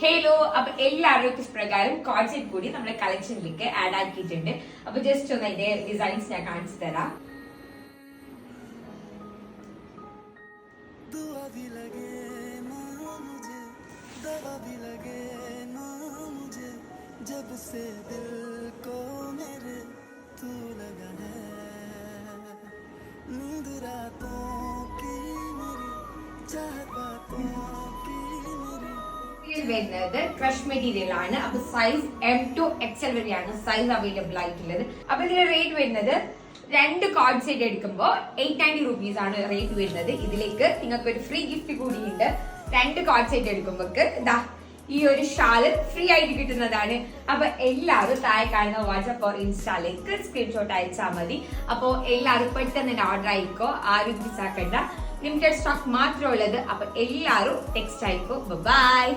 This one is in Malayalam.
ഹലോ, അപ്പൊ എല്ലാവരും പ്രകാരം കോൺസെപ്റ്റ് കൂടി നമ്മുടെ കളക്ഷനിലേക്ക് ആഡ് ആക്കിയിട്ടുണ്ട്. അപ്പൊ ജസ്റ്റ് ഒന്ന് അതിന്റെ ഡിസൈൻസ് ഞാൻ കാണിച്ചു തരാം. जब से दिल को मेरे तू लगा है नींद रातों की मेरी चाहत बातों की मेरी വരുന്നത് ക്രഷ് മെറ്റീരിയൽ ആണ്. അപ്പൊ സൈസ് M to XL വരെയാണ് സൈസ് അവൈലബിൾ ആയിട്ടുള്ളത്. അപ്പൊ ഇതിന്റെ റേറ്റ് വരുന്നത് രണ്ട് കോഡ് സെറ്റ് എടുക്കുമ്പോൾ 890 rupees ആണ് റേറ്റ് വരുന്നത്. ഇതിലേക്ക് നിങ്ങൾക്ക് ഒരു ഫ്രീ ഗിഫ്റ്റ് കൂടിയുണ്ട്. രണ്ട് കോഡ് സെറ്റ് എടുക്കുമ്പോൾ ഇതാ ഈ ഒരു ഷാള് ഫ്രീ ആയിട്ട് കിട്ടുന്നതാണ്. അപ്പൊ എല്ലാവരും താഴെ കാണുന്ന വാട്സ്ആപ്പ് ഓർ ഇൻസ്റ്റാലേക്ക് സ്ക്രീൻഷോട്ട് അയച്ചാൽ മതി. അപ്പൊ എല്ലാവരും പെട്ടെന്ന് തന്നെ ഓർഡർ ആയിക്കോ, ആരും മിസ്സാക്കണ്ട. ലിമിറ്റഡ് സ്റ്റോക്ക് മാത്രമേ ഉള്ളത്. അപ്പൊ എല്ലാവരും ടെക്സ്റ്റ് ആയിക്കോ. ബൈ.